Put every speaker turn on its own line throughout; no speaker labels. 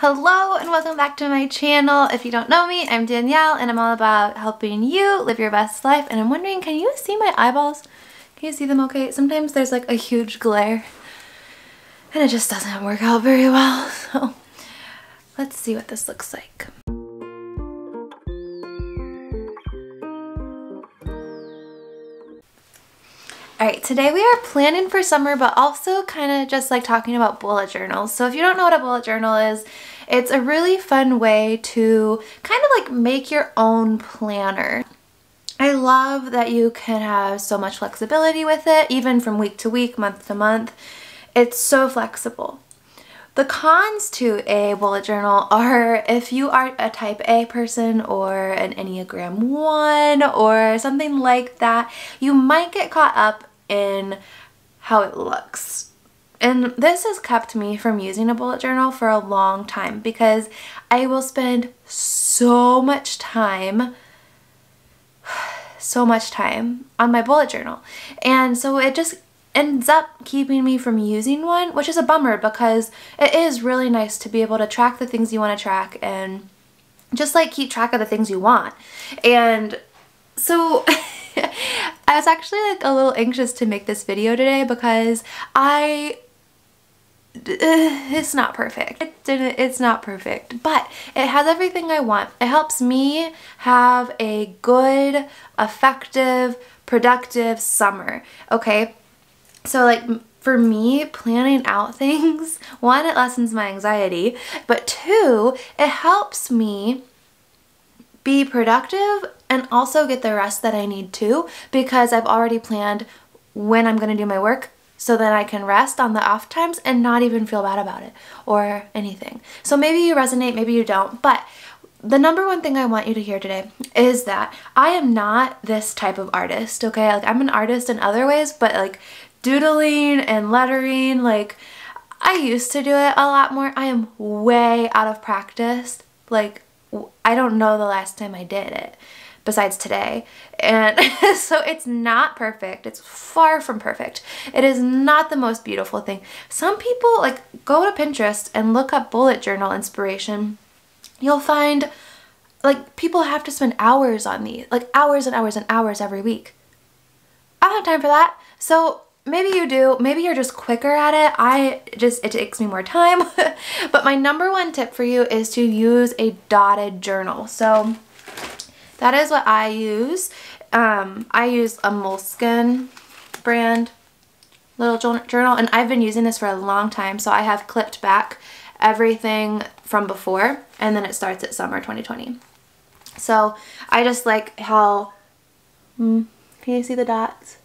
Hello and welcome back to my channel. If you don't know me, I'm Danielle and I'm all about helping you live your best life. And I'm wondering, can you see my eyeballs? Can you see them okay? Sometimes there's like a huge glare and it just doesn't work out very well. So let's see what this looks like. Alright, today we are planning for summer, but also kind of just like talking about bullet journals. So if you don't know what a bullet journal is, it's a really fun way to kind of like make your own planner. I love that you can have so much flexibility with it, even from week to week, month to month. It's so flexible. The cons to a bullet journal are if you are a type A person or an Enneagram 1 or something like that, you might get caught up in how it looks. And this has kept me from using a bullet journal for a long time because I will spend so much time on my bullet journal. And so it just ends up keeping me from using one, which is a bummer because it is really nice to be able to track the things you want to track and just like keep track of the things you want. And so I was actually like a little anxious to make this video today because it's not perfect. It's not perfect, but it has everything I want. It helps me have a good, effective, productive summer, okay? So like for me, planning out things, one, it lessens my anxiety, but two, it helps me be productive and also get the rest that I need to because I've already planned when I'm going to do my work so that I can rest on the off times and not even feel bad about it or anything. So maybe you resonate, maybe you don't, but the number one thing I want you to hear today is that I am not this type of artist, okay? Like I'm an artist in other ways, but like doodling and lettering, like I used to do it a lot more. I am way out of practice. Like I don't know the last time I did it besides today. And so it's not perfect. It's far from perfect. It is not the most beautiful thing. Some people like go to Pinterest and look up bullet journal inspiration. You'll find like people have to spend hours on these, like hours and hours and hours every week. I don't have time for that. So maybe you do, maybe you're just quicker at it. It takes me more time. But my number one tip for you is to use a dotted journal. So that is what I use. I use a Moleskine brand little journal, and I've been using this for a long time. So I have clipped back everything from before, and then it starts at summer 2020. So I just like how, can you see the dots?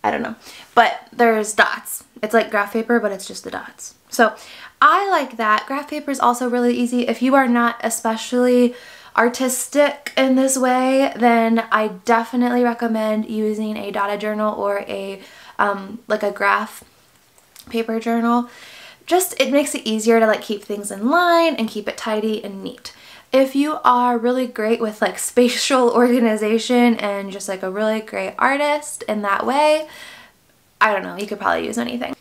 I don't know, but there's dots. It's like graph paper, but it's just the dots. So I like that. Graph paper is also really easy. If you are not especially artistic in this way, then I definitely recommend using a dotted journal or a like a graph paper journal. Just it makes it easier to like keep things in line and keep it tidy and neat. If you are really great with like spatial organization and just like a really great artist in that way, I don't know, you could probably use anything.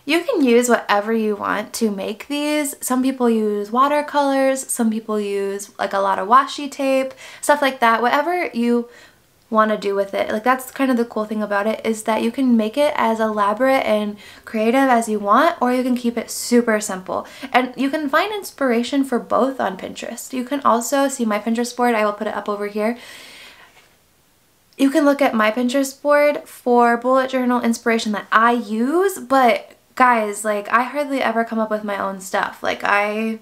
You can use whatever you want to make these. Some people use watercolors, some people use like a lot of washi tape, stuff like that. Whatever you want to do with it. Like that's kind of the cool thing about it is that you can make it as elaborate and creative as you want, or you can keep it super simple. And you can find inspiration for both on Pinterest. You can also see my Pinterest board. I will put it up over here. You can look at my Pinterest board for bullet journal inspiration that I use, but guys, like I hardly ever come up with my own stuff. Like I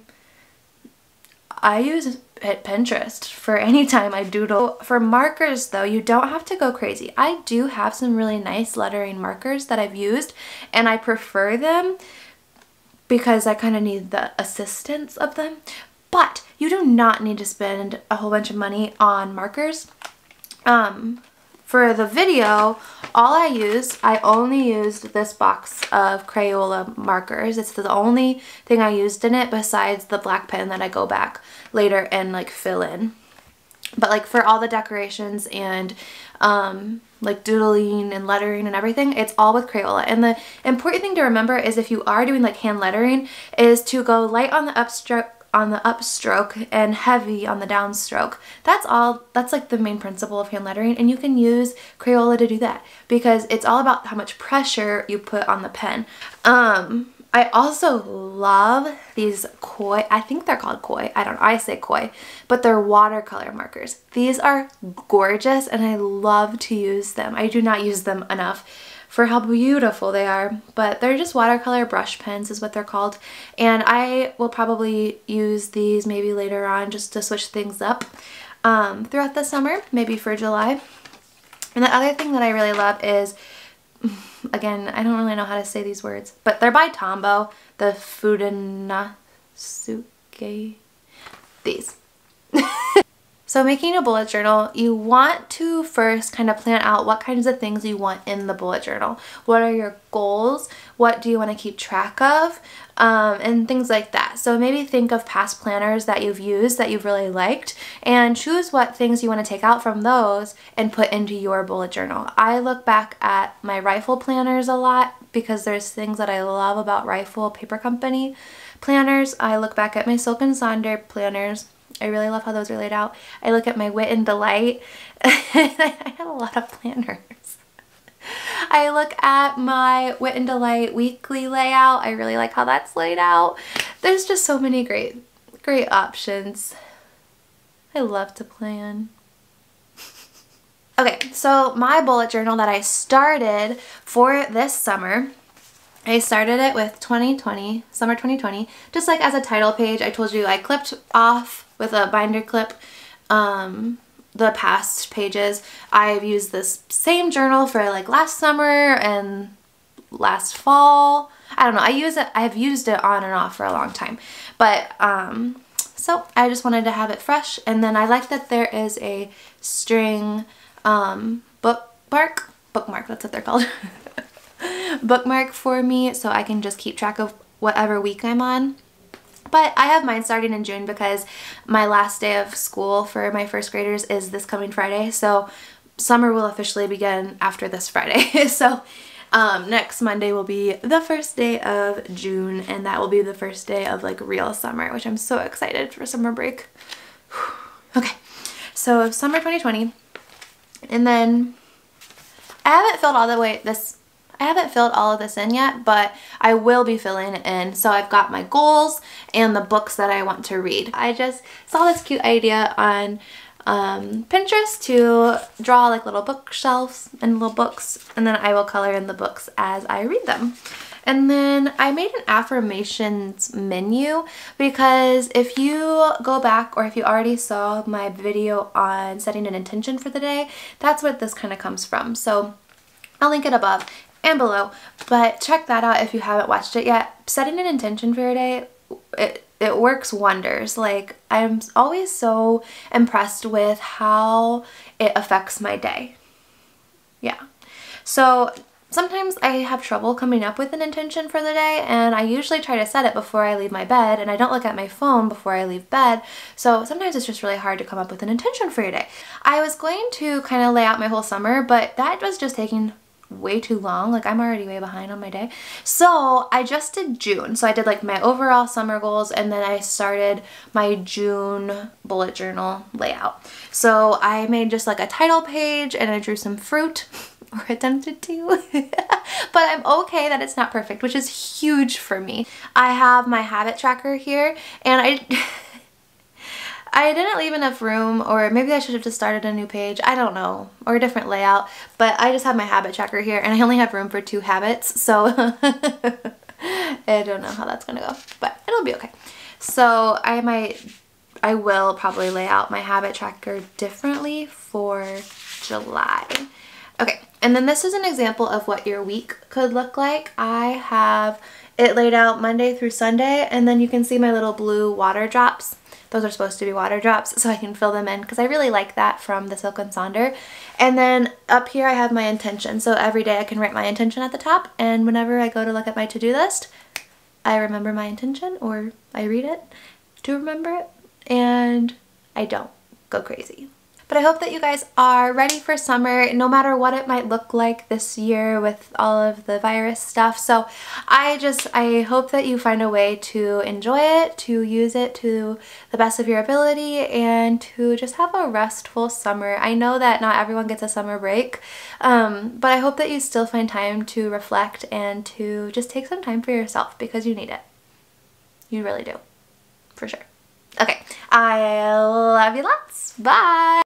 use Pinterest for any time I doodle. For markers though, you don't have to go crazy. I do have some really nice lettering markers that I've used and I prefer them because I kind of need the assistance of them. But you do not need to spend a whole bunch of money on markers. For the video, I only used this box of Crayola markers. It's the only thing I used in it besides the black pen that I go back later and like fill in. But like for all the decorations and like doodling and lettering and everything, it's all with Crayola. And the important thing to remember is if you are doing like hand lettering is to go light on the upstroke and heavy on the downstroke. That's all. That's like the main principle of hand lettering, and you can use Crayola to do that because it's all about how much pressure you put on the pen. I also love these koi, I think they're called koi, I don't know, I say koi, but they're watercolor markers. These are gorgeous and I love to use them. I do not use them enough for how beautiful they are, but they're just watercolor brush pens is what they're called. And I will probably use these maybe later on just to switch things up throughout the summer, maybe for July. And the other thing that I really love is, again, I don't really know how to say these words, but they're by Tombow, the Fudanasuke, these. So making a bullet journal, you want to first kind of plan out what kinds of things you want in the bullet journal. What are your goals? What do you want to keep track of? And things like that. So maybe think of past planners that you've used that you've really liked and choose what things you want to take out from those and put into your bullet journal. I look back at my Rifle planners a lot because there's things that I love about Rifle Paper Company planners. I look back at my Silk and Sonder planners. I really love how those are laid out. I look at my Wit and Delight. I have a lot of planners. I look at my Wit and Delight weekly layout. I really like how that's laid out. There's just so many great options. I love to plan. Okay, so my bullet journal that I started for this summer, I started it with summer 2020, just like as a title page. I told you I clipped off with a binder clip the past pages. I've used this same journal for like last summer and last fall. I don't know, I've used it on and off for a long time, but so I just wanted to have it fresh. And then I like that there is a string bookmark, that's what they're called, bookmark for me, so I can just keep track of whatever week I'm on. But I have mine starting in June because my last day of school for my first graders is this coming Friday. So summer will officially begin after this Friday. So next Monday will be the first day of June, and that will be the first day of like real summer, which I'm so excited for summer break. Okay, so summer 2020, and then I haven't filled all of this in yet, but I will be filling it in. So I've got my goals and the books that I want to read. I just saw this cute idea on Pinterest to draw like little bookshelves and little books, and then I will color in the books as I read them. And then I made an affirmations menu because if you go back, or if you already saw my video on setting an intention for the day, that's what this kind of comes from. So I'll link it above and below, but check that out if you haven't watched it yet. Setting an intention for your day, it works wonders. Like, I'm always so impressed with how it affects my day. Yeah. So sometimes I have trouble coming up with an intention for the day, and I usually try to set it before I leave my bed, and I don't look at my phone before I leave bed. So sometimes it's just really hard to come up with an intention for your day. I was going to kind of lay out my whole summer, but that was just taking way too long. Like, I'm already way behind on my day. So I just did June. So I did like my overall summer goals, and then I started my June bullet journal layout. So I made just like a title page, and I drew some fruit, or attempted to. But I'm okay that it's not perfect, which is huge for me. I have my habit tracker here, and I didn't leave enough room, or maybe I should have just started a new page, I don't know, or a different layout, but I just have my habit tracker here, and I only have room for 2 habits, so I don't know how that's gonna go, but it'll be okay. So I will probably lay out my habit tracker differently for July. Okay, and then this is an example of what your week could look like. I have it laid out Monday through Sunday, and then you can see my little blue water drops. Those are supposed to be water drops, so I can fill them in because I really like that from the Silk and Sonder. And then up here I have my intention. So every day I can write my intention at the top, and whenever I go to look at my to-do list, I remember my intention, or I read it to remember it, and I don't go crazy. But I hope that you guys are ready for summer, no matter what it might look like this year with all of the virus stuff. So I hope that you find a way to enjoy it, to use it to the best of your ability, and to just have a restful summer. I know that not everyone gets a summer break, but I hope that you still find time to reflect and to just take some time for yourself, because you need it. You really do. For sure. Okay, I love you lots. Bye!